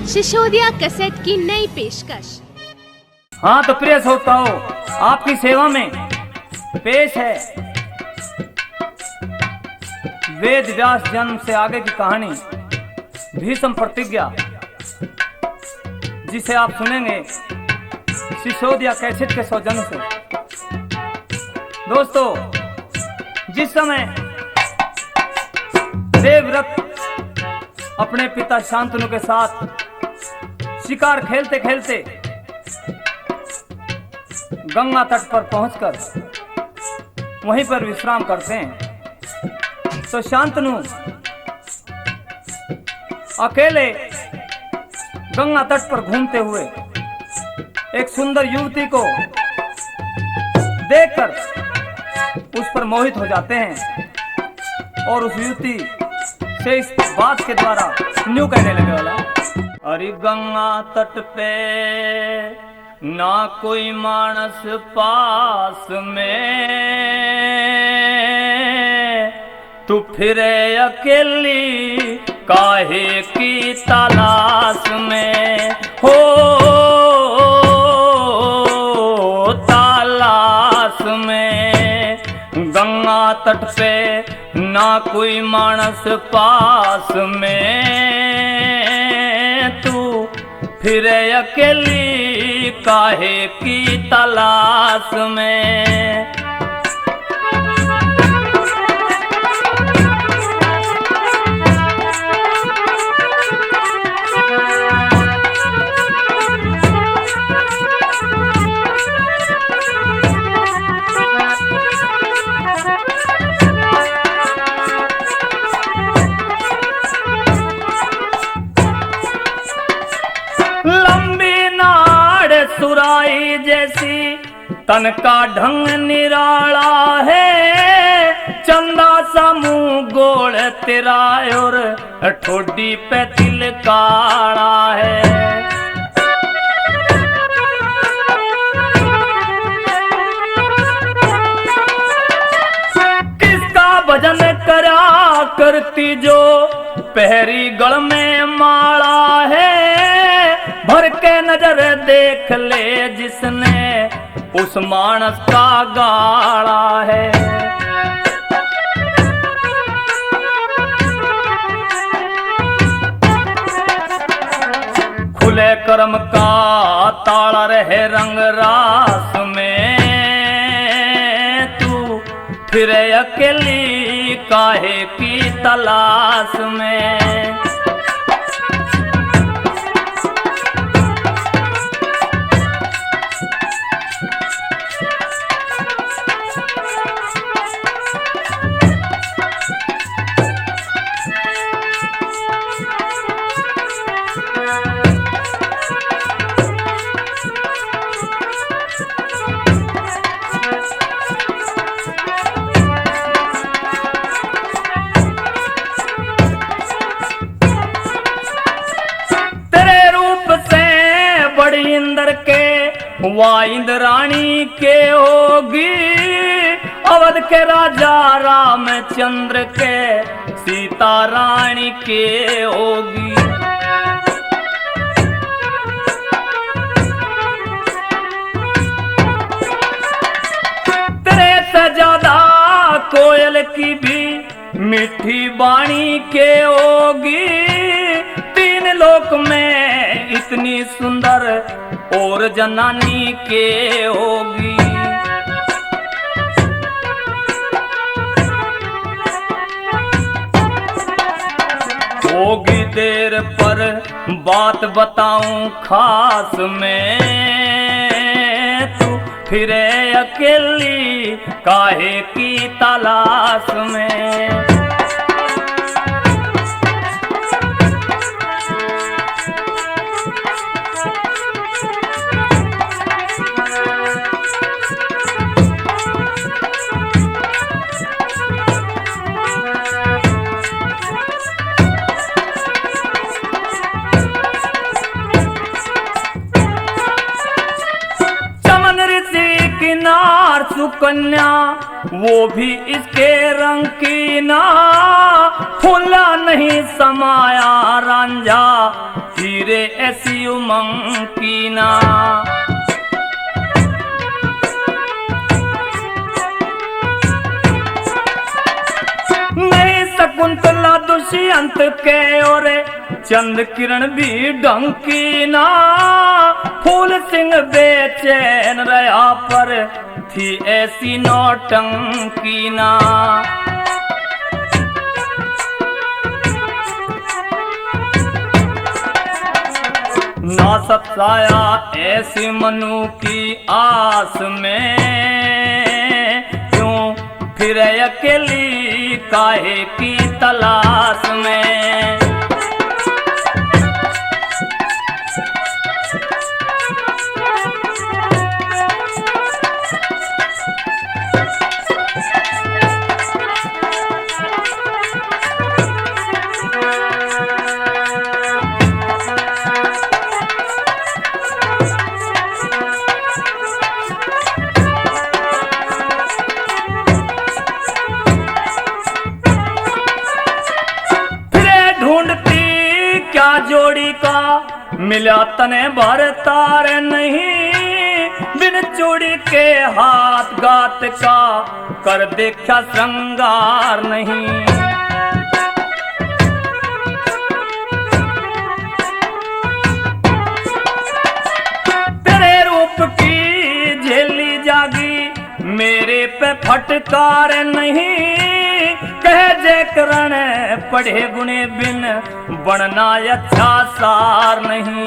Sisodia cassette की नई पेशकश। हाँ तो प्रिय श्रोताओं, आपकी सेवा में पेश है वेद व्यास जन्म से आगे की कहानी भीष्म प्रतिज्ञा, जिसे आप सुनेंगे सिसोदिया कैसेट के सौजन्य से। दोस्तों, जिस समय देवव्रत अपने पिता शांतनु के साथ शिकार खेलते खेलते गंगा तट पर पहुंचकर वहीं पर विश्राम करते हैं, तो शांतनु अकेले गंगा तट पर घूमते हुए एक सुंदर युवती को देखकर उस पर मोहित हो जाते हैं और उस युवती से इस बात के द्वारा न्यू कहने लगे वाला, अरे गंगा तट पे ना कोई मानस पास में, तू फिरे अकेली काहे की तलाश में, हो तलाश में। गंगा तट पे ना कोई मानस पास में, तू फिरे अकेली काहे की तलाश में। सुराई जैसी तन का ढंग निराला है, चंदा सा मुंह गोड़ तेरा और ठोडी पे तिल काला है। किसका भजन करा करती जो पहरी गल में माला है, भर के नजर देख ले जिसने उस मानस का गाड़ा है। खुले कर्म का ताला रहे रंग रास में, तू फिरे अकेली काहे की तलाश में। वह इंद्राणी के होगी, अवध के राजा रामचंद्र के सीता रानी के होगी। तेरे से ज्यादा कोयल की भी मीठी वाणी के होगी, तीन लोक में इतनी सुंदर और जनानी के होगी। होगी देर पर बात बताऊं खास में, तू फिरे अकेली काहे की तलाश में। कन्या वो भी इसके रंग की ना, फूला नहीं समाया रांझा हीरे ऐसी उमंग की ना। नहीं शकुंतला दुष्यंत के और चंद किरण भी डंकी ना, फूल सिंह बेचैन रहा पर थी ऐसी नौटंकी ना। ना सताया ऐसी मनु की आस में, क्यों फिर अकेली काहे की तलाश में। जोड़ी का मिला तने भर तार नहीं, बिन चूड़ी के हाथ गात का कर देखा श्रृंगार नहीं। तेरे रूप की झेली जागी मेरे पे फटकार नहीं, कह जे करण पढ़े गुणे बिन बनना अच्छा सार नहीं।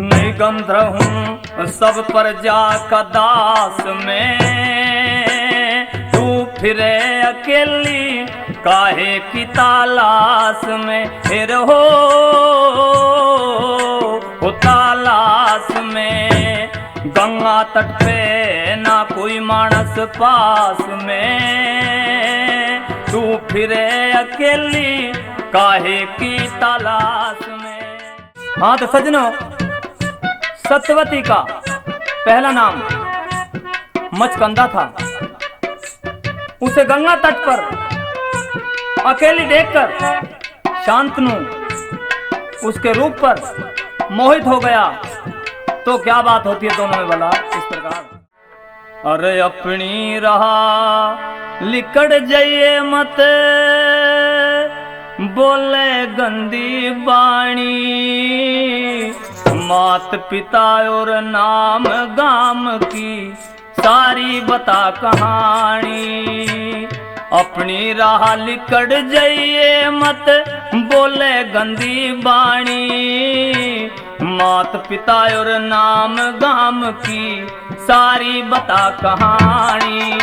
निगंध हूँ सब प्रजा का दास में, तू फिरे अकेली काहे की तलाश में। फिर हो तलाश में गंगा तट पे ना कोई मानस पास में, तू फिरे अकेली काहे की तलाश में। हाँ तो सजनों, सत्यवती का पहला नाम मचकंदा था। उसे गंगा तट पर अकेली देखकर शांतनु उसके रूप पर मोहित हो गया। तो क्या बात होती है दोनों में भला इस प्रकार। अरे अपनी रहा लिकड़ जाइए मत, बोले गंदी बाणी, मात पिता और नाम गाम की सारी बता कहानी। अपनी राह लिकड़ जाइए मत, बोले गंदी बाणी, मात पिता और नाम गाम की सारी बता कहानी।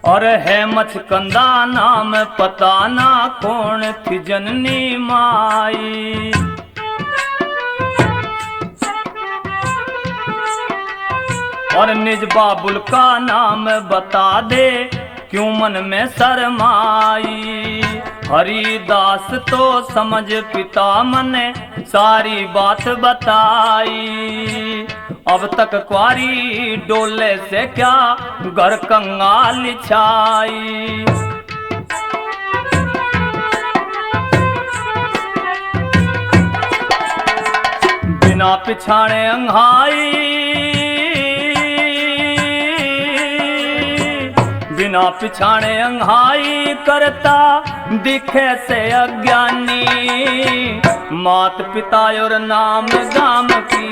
और है मचकंदा नाम पता ना कौन थी जननी माई। और निज बाबुल का नाम बता दे क्यों मन में शरमाई। हरिदास तो समझ पिता मने सारी बात बताई। अब तक क्वारी डोले से क्या घर कंगाल छाई। बिना पिछाड़े अंघाई, बिना पिछाड़े अंघाई करता दिखे से अज्ञानी। मात पिता और नाम गाम की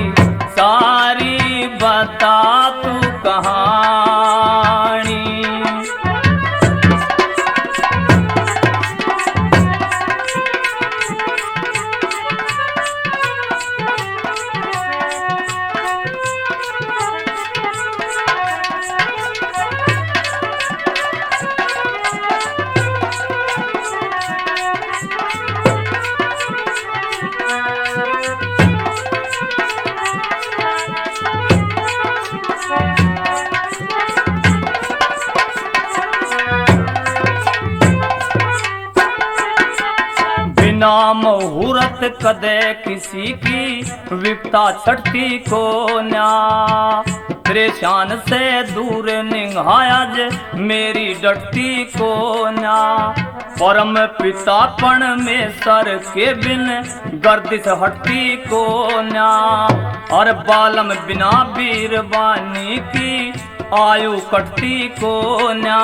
सारी बता तू कहानी। बिना मुहूर्त कदे किसी की विपता छटती को न्या, परेशान से दूर निगाया जे मेरी डटती को न्या। परम पितापन में सर के बिन गर्दिश हटती को न्या, और बालम बिना बीरबानी की आयु कटती को न्या।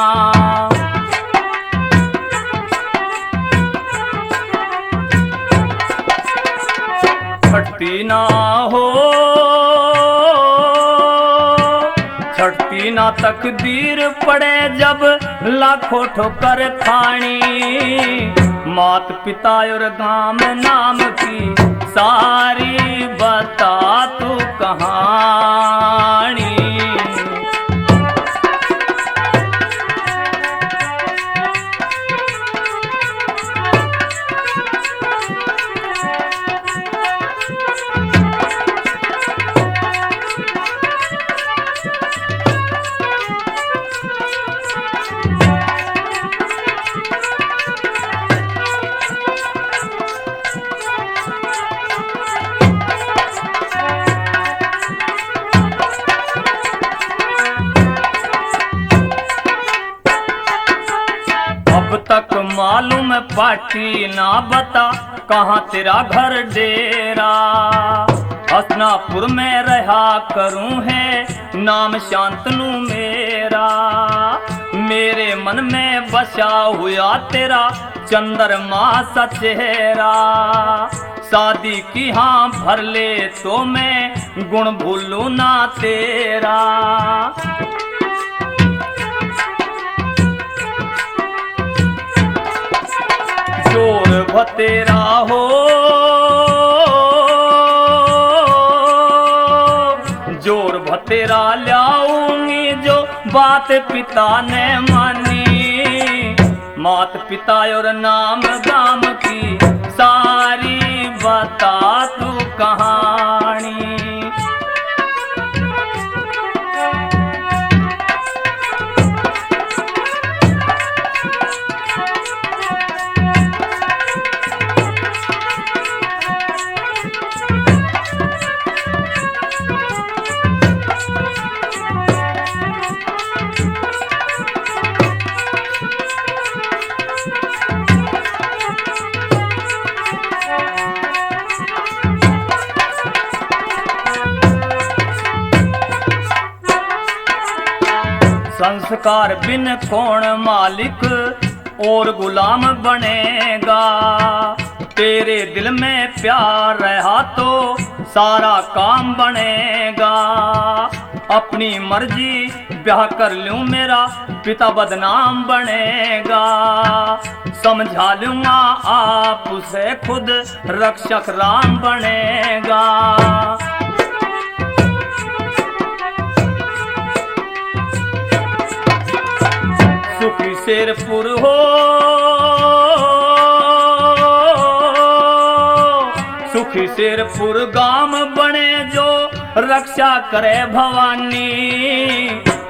छटती ना हो छटती ना तकदीर पड़े जब लाखों ठोकर खानी। मात पिता और गाम नाम की सारी बता तू कहानी। तक मालूम पाटी ना बता कहाँ तेरा घर डेरा। हसनापुर में रहा करूं है नाम शांतनु मेरा। मेरे मन में बसा हुआ तेरा चंद्रमा सा चेहरा। शादी की हाँ भर ले तो मैं गुण भूलूं ना तेरा। जोर भतेरा हो जोर भतेरा लाऊंगी जो बात पिता ने मानी। मात पिता और नाम गाम की सारी बता तू कहानी। संस्कार बिन कौन मालिक और गुलाम बनेगा। तेरे दिल में प्यार रहा तो सारा काम बनेगा। अपनी मर्जी ब्याह कर लूं मेरा पिता बदनाम बनेगा। समझा लूंगा आप उसे खुद रक्षक राम बनेगा। सुखी शेरपुर हो सुखी शेरपुर गांव बने जो रक्षा करे भवानी।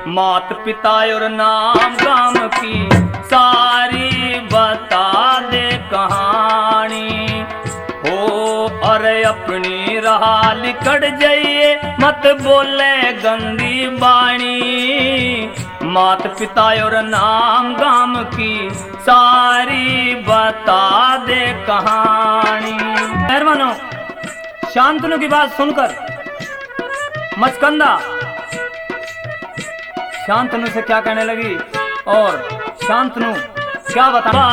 मात पिता और नाम गांव की सारी बता दे कहानी। हो अरे अपनी राह लिकड़ जाइए मत बोले गंदी बाणी। मात पिता और नाम गाम की सारी बता दे कहानी। मेहरबानो शांतनु की बात सुनकर मचकंदा शांतनु से क्या कहने लगी और शांतनु क्या बता।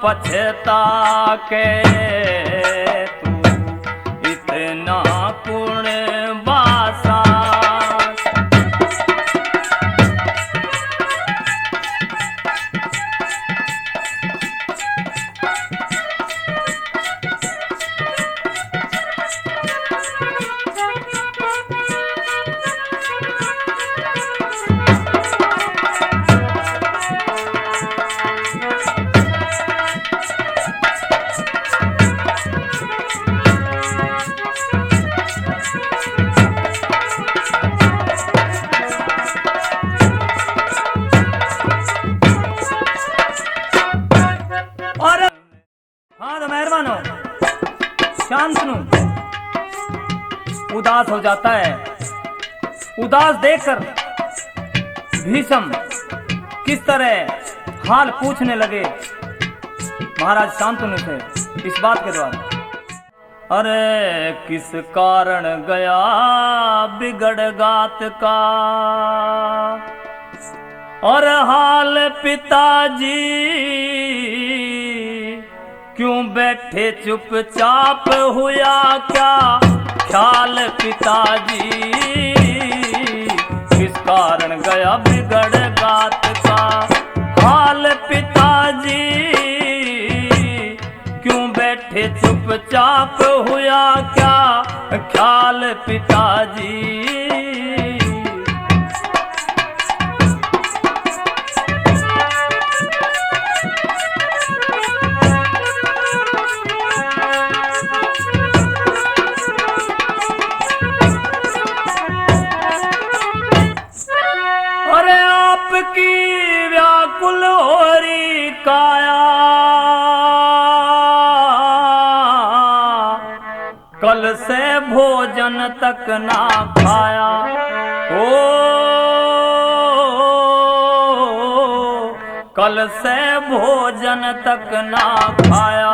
पछता के तू इतना पुण्य बासा। और हाँ तो मेहरबान हो, शांतनु उदास हो जाता है। उदास देखकर भीष्म किस तरह हाल पूछने लगे महाराज शांतनु से इस बात के द्वारा। अरे किस कारण गया बिगड़ गात का, और हाल पिताजी क्यों बैठे चुपचाप हुआ क्या ख्याल पिताजी, किस कारण गया बिगड़ गात का हाल पिताजी क्यों बैठे चुपचाप हुआ क्या ख्याल पिताजी। की व्याकुल होरी काया, कल से भोजन तक ना खाया। ओ कल से भोजन तक ना खाया,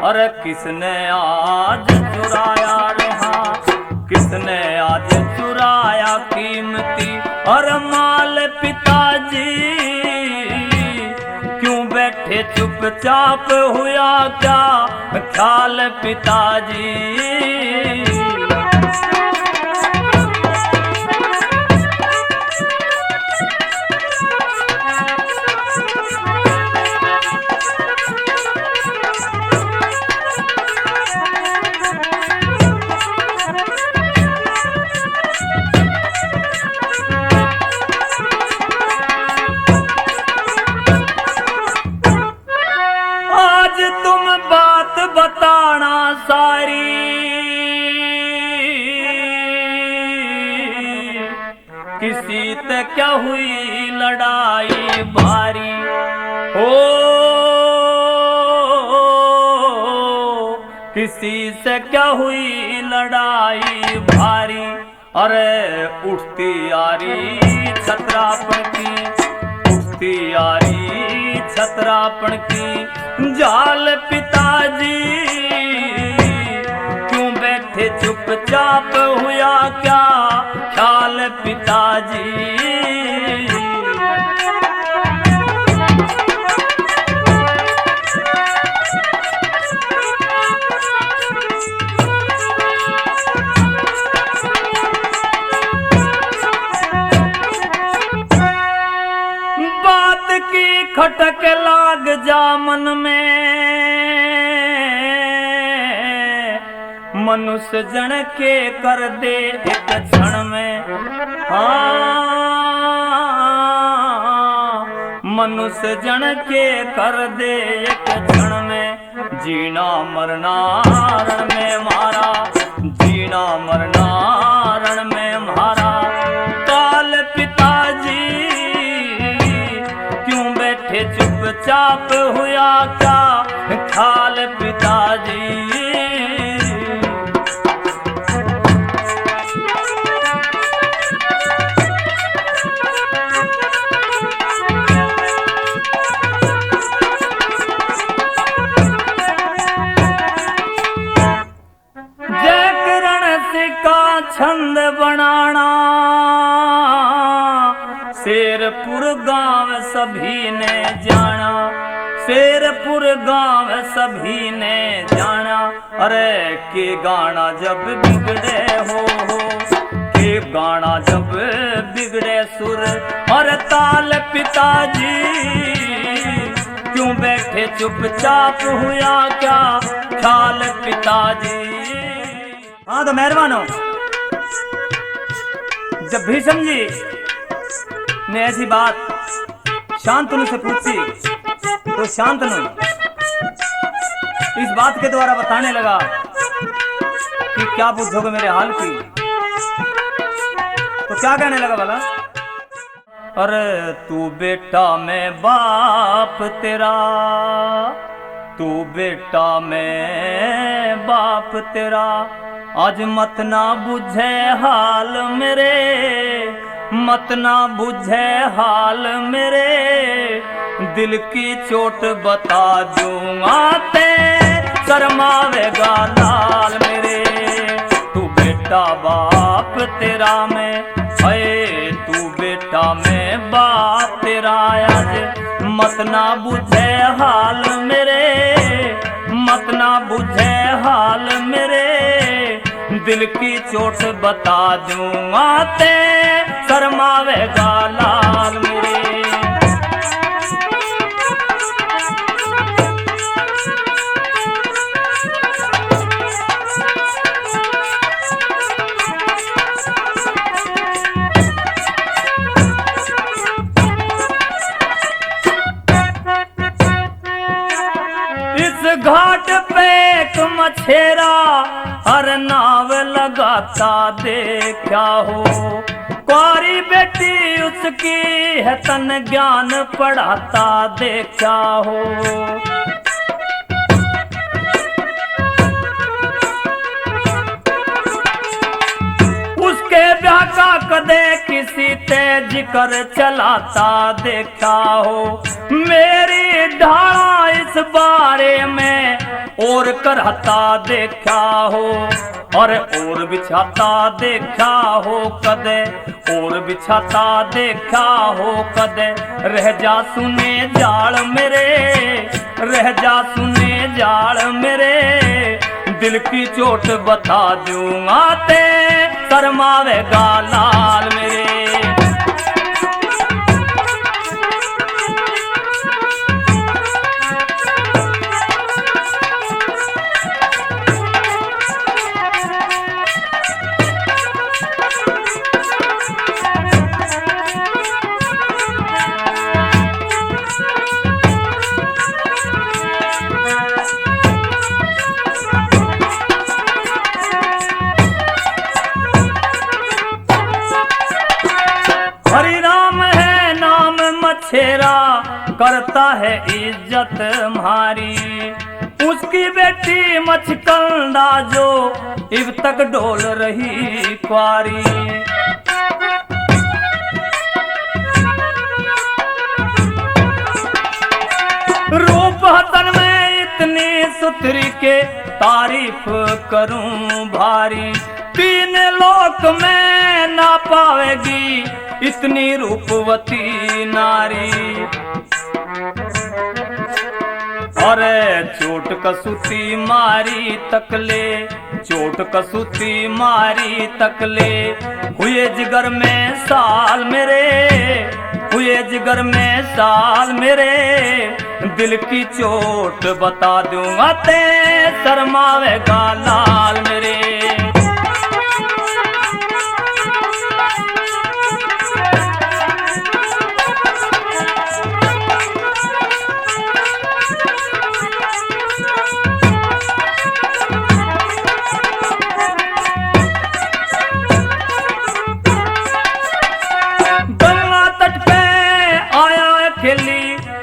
अरे किसने आज चुराया रहा, किसने आज चुराया कीमती और माल पिताजी, क्यों बैठे चुपचाप हुआ क्या ख्याल पिताजी। बताना सारी किसी से क्या हुई लड़ाई भारी, हो किसी से क्या हुई लड़ाई भारी। अरे उठती यारी छतरापन की, उठती यारी छतरापन की जाल पिताजी, क्यों बैठे चुपचाप हुआ क्या ख्याल पिताजी। बात की खटक लाग जा मन में, मनुष्य जन के कर दे एक क्षण में। हाँ मनुष्य जन के कर दे एक क्षण में। जीना मरना रण में मारा, जीना मरना रण में मारा। काल पिताजी क्यों बैठे चुपचाप हुआ क्या ख्याल पिताजी। छंद बनाना शेरपुर गांव सभी ने जाना, शेरपुर गांव सभी ने जाना, अरे के गाना जब बिगड़े हो के गाना जब बिगड़े सुर और ताल, पिताजी क्यों बैठे चुपचाप, हुआ क्या ख्याल पिताजी। हाँ तो मेहरबान हो, जब भीष्म जी ने ऐसी बात शांतनु से पूछी तो शांतनु इस बात के द्वारा बताने लगा कि क्या पूछोगे मेरे हाल की। तो क्या कहने लगा भला, अरे तू बेटा मैं बाप तेरा, तू बेटा मैं बाप तेरा, आज मत ना बुझे हाल मेरे, मत ना बुझे हाल मेरे, दिल की चोट बता दूंगा ते शर्मावेगा लाल मेरे। तू बेटा बाप तेरा मैं, अये तू बेटा मैं बाप तेरा, आज मत ना बुझे हाल मेरे, मत ना बुझे हाल मेरे, दिल की चोट बता दूंगा ते शर्मावेगा लाल मेरे। इस घाट पे एक मछेरा हर नाव लगाता देखा हो, कुंवारी बेटी उसकी है तन ज्ञान पढ़ाता देखा हो। उसके ब्याह का कदे किसी तेज कर चलाता देखा हो, मेरी ढाला इस बारे में और करता देखा हो, और बिछाता देखा हो कदे, और बिछाता देखा हो कदे, रह जा सुने जाल मेरे, रह जा सुने जाल मेरे, दिल की चोट बता दूंगा ते शर्मावेगा लाल मेरे। मछेरा करता है इज्जत हमारी, उसकी बेटी मछकंदा जो इब तक डोल रही कुंवारी। रूप हसन में इतनी सुथरी के तारीफ करूं भारी, तीन लोक में ना पावेगी इतनी रूपवती नारी। अरे चोट कसूती मारी तकले, चोट कसूती मारी तकले, हुए जिगर में साल मेरे, हुए जिगर में साल मेरे, दिल की चोट बता दूंगा ते शर्मावेगा लाल मेरे।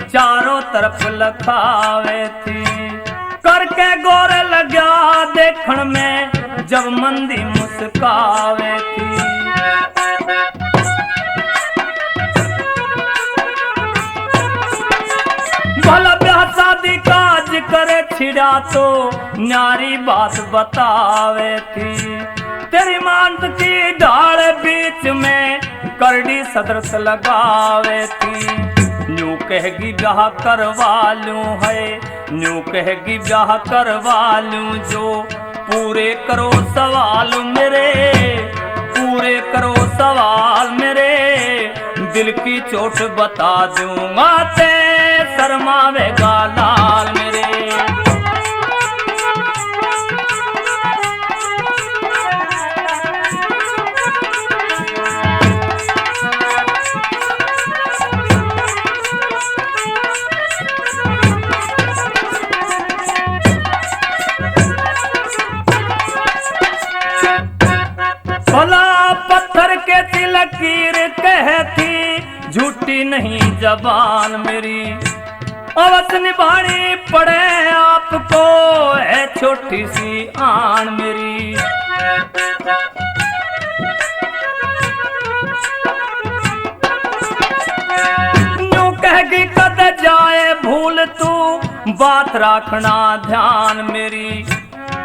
चारों तरफ लखावे थी, करके गोरे लगा देखण में जब मंदी मुस्कावे थी। भला ब्याह शादी काज करे छिड़ा तो न्यारी बात बतावे थी, तेरी मांत की ढाल बीच में करड़ी सदरस लगावे थी। न्यू कहेगी ब्याह करवा लूं है, न्यू कहेगी ब्याह करवा लूं जो पूरे करो सवाल मेरे, पूरे करो सवाल मेरे, दिल की चोट बता दूंगा ते शर्मावेगा लाल मेरे। भला पत्थर के लकीर कहती झूठी नहीं जबान मेरी, अवत निभानी पड़े आपको है छोटी सी आन मेरी। न्यू कहेगी कद जाए भूल तू बात रखना ध्यान मेरी,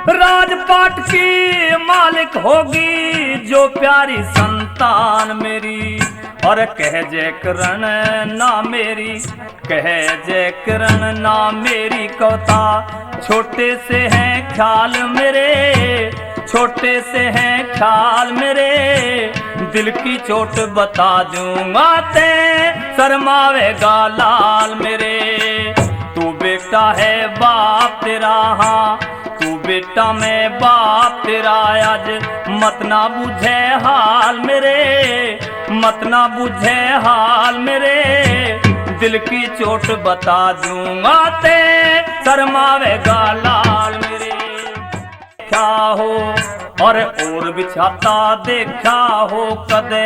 राजपाट की मालिक होगी जो प्यारी संतान मेरी। और कह जय करण ना मेरी, कह जय करण ना मेरी कौता, छोटे से हैं ख्याल मेरे, छोटे से हैं ख्याल मेरे, दिल की चोट बता दूंगा ते शर्मावेगा लाल मेरे। तू बेटा है बाप तेरा, हाँ तू बेटा मैं बाप तेरा, आज मत ना बुझे हाल मेरे, मत ना बुझे हाल मेरे, दिल की चोट बता दूंगा ते शर्मावेगा लाल मेरे। क्या हो और बिछाता देखा हो कदे,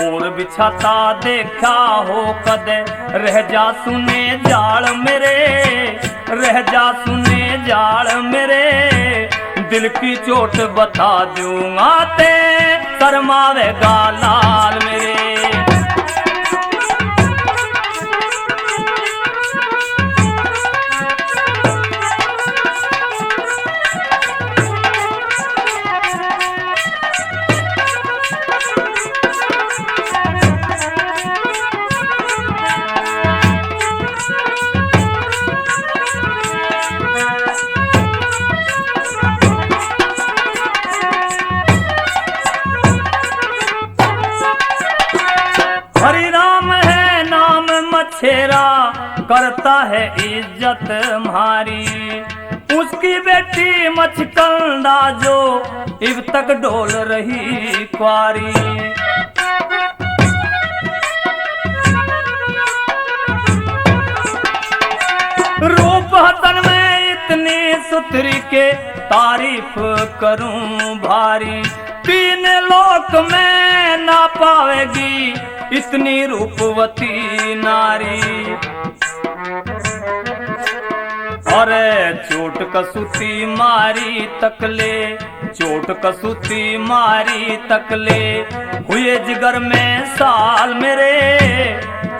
और बिछाता देखा हो कदे, रह जा सुने जाल मेरे, रह जा सुने जाल मेरे, दिल की चोट बता दूंगा ते शर्मावेगा लाल मेरे। छेरा करता है इज्जत हमारी, उसकी बेटी मचकंदा जो इब तक डोल रही क्वारी। रूप हसन में इतनी सुथरी के तारीफ करूं भारी, तीन लोक में ना पावेगी इतनी रूपवती नारी। और चोट कसूती मारी तकले, चोट कसूती मारी तकले, हुए जिगर में साल मेरे,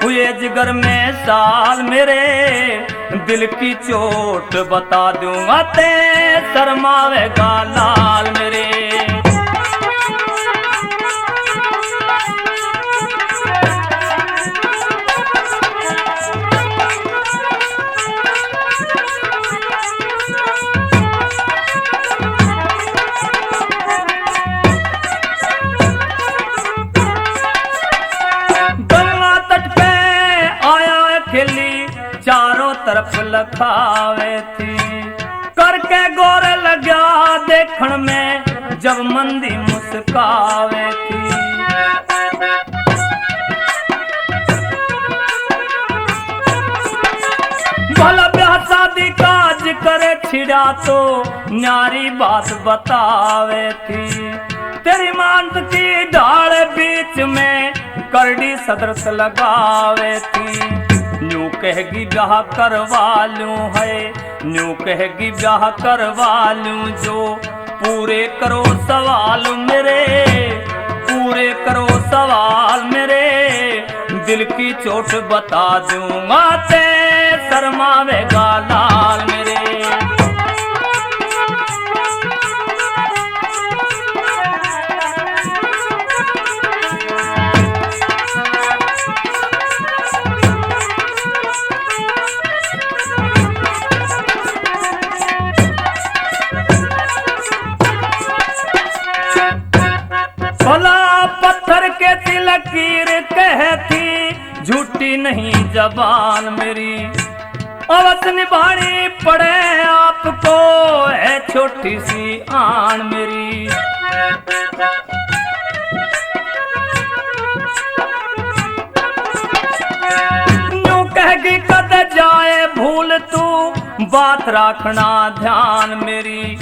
हुए जिगर में साल मेरे, दिल की चोट बता दूंगा ते शर्मावेगा लाल मेरे। चारों तरफ लखावे थी, करके गोरे लगा देखण में जब मंदी मुस्कावे थी। भला ब्याह शादी काज करे छिड़ा तो न्यारी बात बतावे थी, तेरी मांत की ढाल बीच में करड़ी सदरस लगावे थी। न्यू कहेगी ब्याह करवा लूं है, न्यू कहेगी ब्याह करवा लूं जो पूरे करो सवाल मेरे, पूरे करो सवाल मेरे, दिल की चोट बता दूंगा ते शर्मावेगा लाल मेरे। छूटी नहीं जबान मेरी, अवश्य निभानी पड़े आपको है छोटी सी आन मेरी। यूं कहेगी कद जाए भूल तू, बात रखना ध्यान मेरी।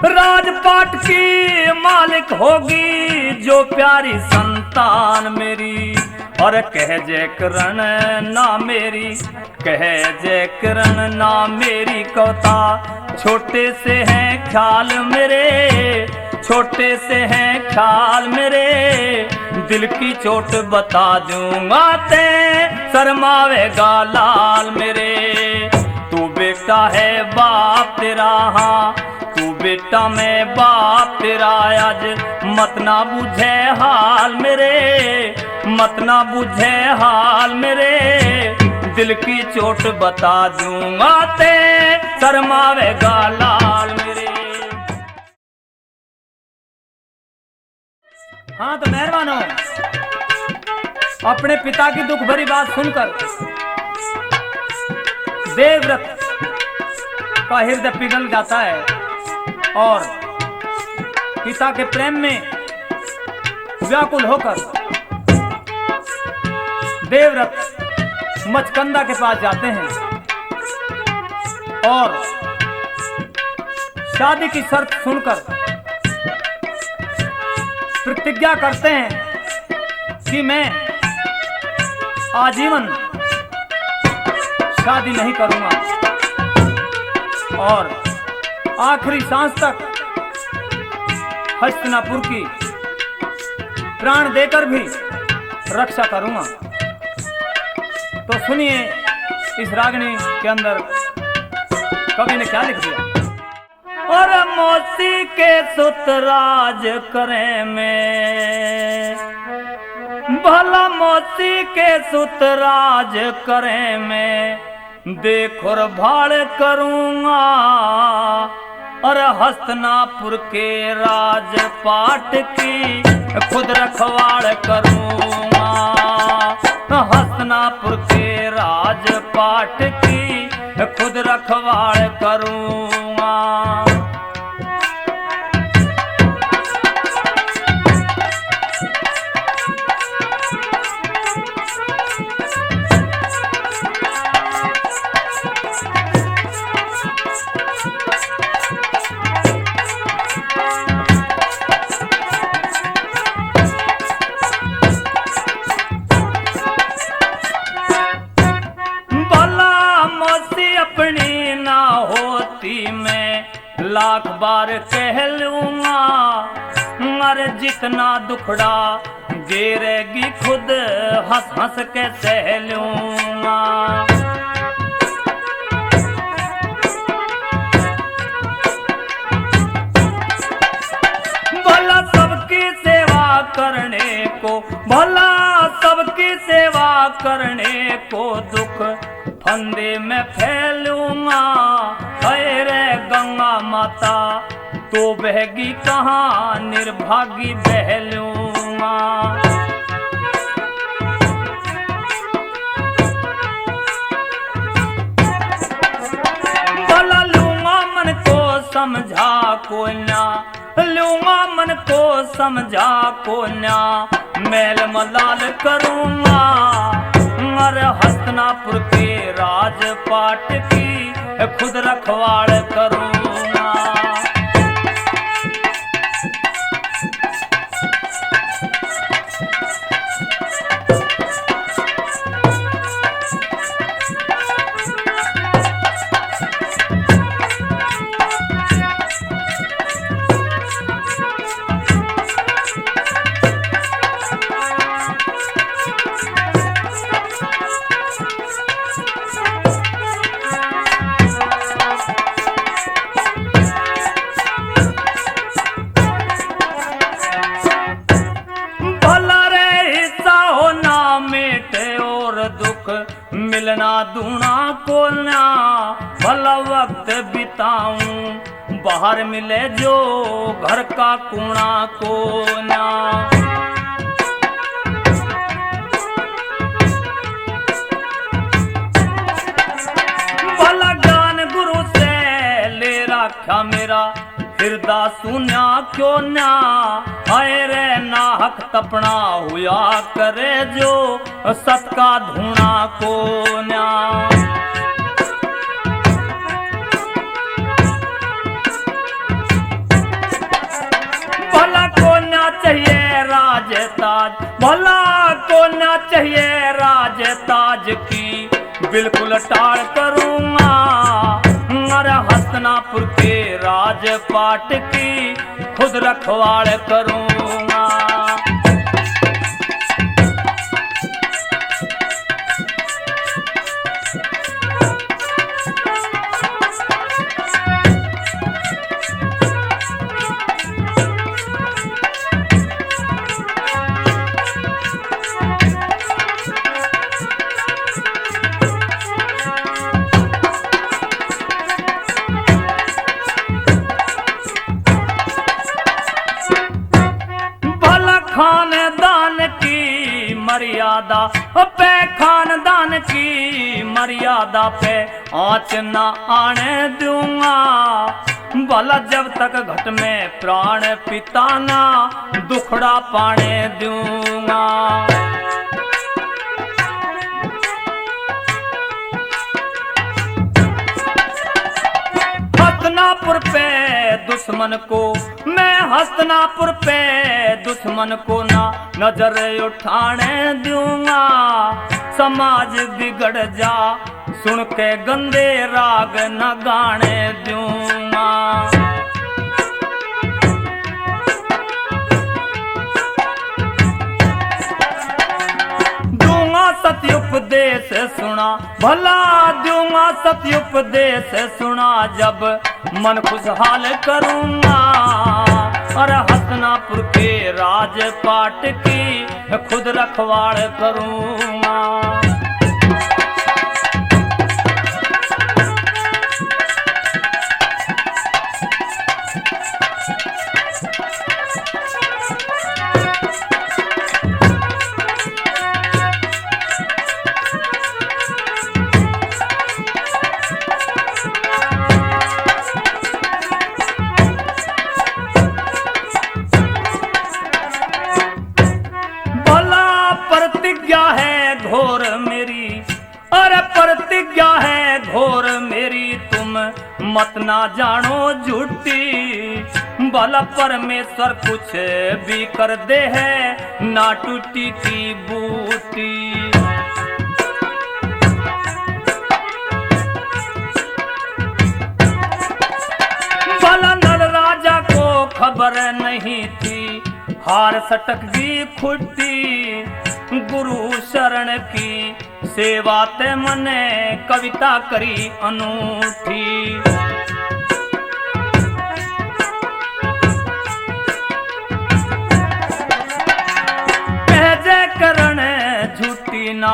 राजपाट की मालिक होगी जो प्यारी संतान मेरी, और कह जय करण ना मेरी, कह जय करण ना मेरी कवता। छोटे से हैं ख्याल मेरे, छोटे से हैं ख्याल मेरे, दिल की चोट बता दूंगा ते शर्मावेगा लाल मेरे। तू बेटा है बाप तेरा, हाँ तू बेटा मैं बाप तेरा, आज मत ना बुझे हाल मेरे, मत ना बुझे हाल मेरे, दिल की चोट बता दूंगा ते शर्मावेगा लाल मेरे। हाँ तो मेहरबान हो, अपने पिता की दुख भरी बात सुनकर देवव्रत का हृदय पिघल जाता है और पिता के प्रेम में व्याकुल होकर देवव्रत मचकंदा के पास जाते हैं और शादी की शर्त सुनकर प्रतिज्ञा करते हैं कि मैं आजीवन शादी नहीं करूंगा और आखिरी सांस तक हस्तिनापुर की प्राण देकर भी रक्षा करूंगा। तो सुनिए इस रागनी के अंदर कवि ने क्या लिख दिया। और मोती के सुतराज करें में, भला मोती के सुतराज करें में, देखो भाड़ करूंगा और हस्तिनापुर के राजपाट की खुद रखवाड़ करूंगा, हस्तिनापुर के राजपाट की खुद रखवाड़ करूंगा। लाख बार कह लूंगा, मर जितना दुखड़ा गिरेगी खुद हंस हंस के सह लूंगा। भला सबकी सेवा करने को, भला सबकी सेवा करने को दुख फंदे में फैलूंगा। रे गंगा माता तो बहगी कहाँ निर्भागी बहलूंगा। भला लूंगा मन को समझा को ना, लूंगा मन को समझा को ना, मैल मलाल करूंगा और हस्तिनापुर के राजपाट की खुद रखवाड़ करूंगा। मिलना दूना को ना, भला वक्त बिताऊं बाहर मिले जो घर का कूड़ा को ना। हिरदा सुन्या क्यों न्या, आए रे नाहक तपना हुआ करे जो सत का धूना को न्या। भला को ना चाहिए राज ताज, भला को ना चाहिए राज ताज की बिल्कुल टाड़ करूंगा। अरे हसनापुर के राजपाट की खुद रखवाड़ करूंगा। खानदान की मर्यादा पे, खानदान की मर्यादा पे आँच न आने दूंगा। भला जब तक घट में प्राण पिता ना दुखड़ा पाने दूंगा। हसनापुर पे दुश्मन को मैं, हसनापुर पे दुश्मन को ना नजर उठाने दूंगा। समाज बिगड़ जा सुन के गंदे राग न गाने दूंगा। दूंगा सत्युपदेश सुना, भला दूंगा सत्युपदेश सुना। जब मन खुशहाल करूंगा, और हसनापुर के राजपाट की खुद रखवाड़ करूंगा। घोर मेरी, अरे प्रतिज्ञा है घोर मेरी, तुम मत ना जानो झूठी। भला परमेश्वर कुछ भी कर दे है ना टूटी की बूटी। भला नल राजा को खबर नहीं थी, हार सटक भी खुटी। गुरु शरण की सेवा ते मने कविता करी अनूठी। कह जय करण झूठी ना,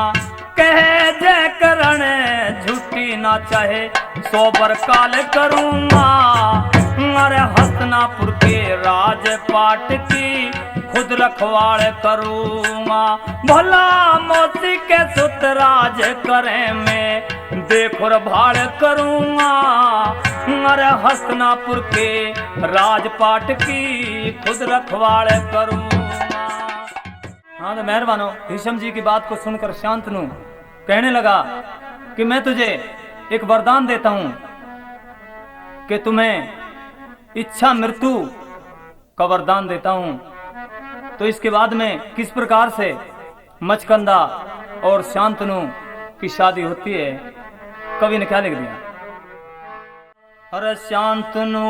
कह जय करण झूठी ना, चाहे 100 बार काल करूंगा। अरे हसनापुर के राजपाट की खुद रखवाड़ करूंगा। भला मोती के सुतराज करे में देखोर भाड़ करूंगा। अरे हसनापुर के राजपाट की खुद रखवाड़ करूंगा। हाँ तो मेहरबानो भीष्म जी की बात को सुनकर शांतनु कहने लगा कि मैं तुझे एक वरदान देता हूं कि तुम्हें इच्छा मृत्यु का वरदान देता हूं। तो इसके बाद में किस प्रकार से मचकंदा और शांतनु की शादी होती है, कवि ने क्या लिख दिया। अरे शांतनु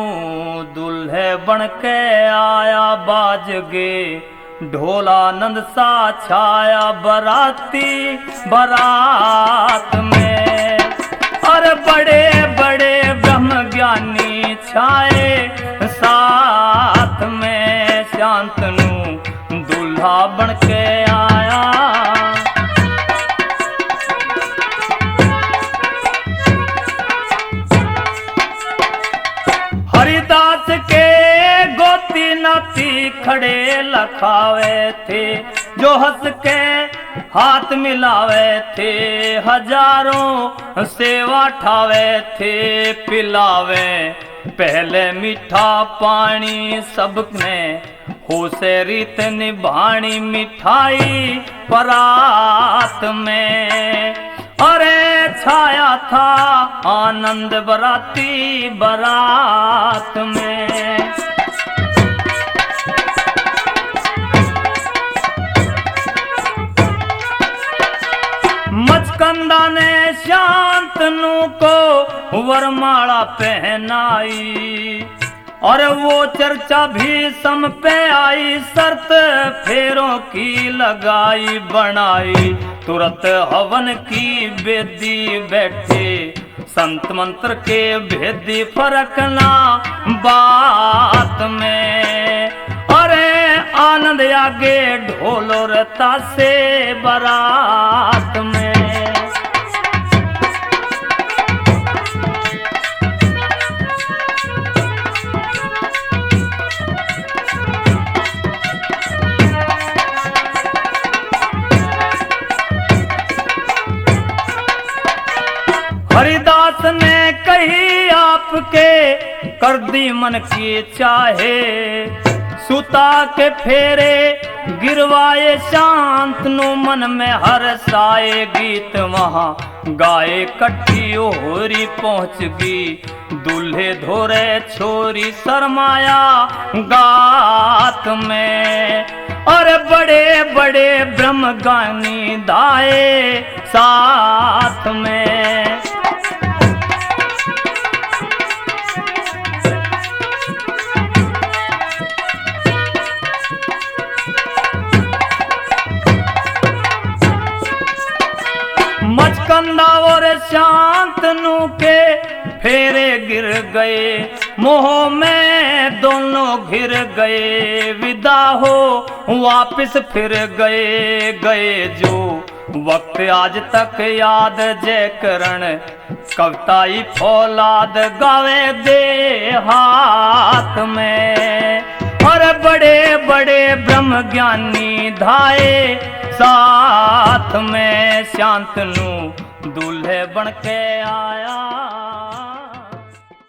दुल्हे बन के आया बाजगे, ढोलानंद सा छाया बराती बारात में। अरे बड़े बड़े ब्रह्म ज्ञानी छाए साथ में, शांतनु दूल्हा बन के आया। हरिदास के गोती नाती खड़े लखावे थे, जो हंस के हाथ मिलावे थे हजारों, सेवा ठावे थे पिलावे पहले मीठा पानी सबने, हो से रीत निभानी मिठाई परात में। अरे छाया था आनंद बराती बारात में। मचकंदा ने शांतनु को वरमाला पहनाई, और वो चर्चा भी सम पे आई, शर्त फेरों की लगाई बनाई। तुरंत हवन की बेदी बैठे संत मंत्र के भेदी, फर्क ना बात में। अरे आनंद आगे ढोलो रता से बारात में। हरिदास ने कही आपके कर दी मन की चाहे, सुता के फेरे गिरवाए शांतनु मन में हर्षाए। गीत वहाँ गाए कट्ठी ओरी पहुँच गई, दूल्हे धोरे छोरी शर्माया गात में। और बड़े बड़े ब्रह्म गानी दाए साथ में। मचकंदा और शांतनु के फेरे गिर गए, मोह में दोनों घिर गए। विदा हो वापिस फिर गए जो वक्त आज तक याद। जय करण कविताई फौलाद गावे दे हाथ में। और बड़े बड़े ब्रह्म ज्ञानी धाए साथ में, शांतनु दूल्हे बन के आया।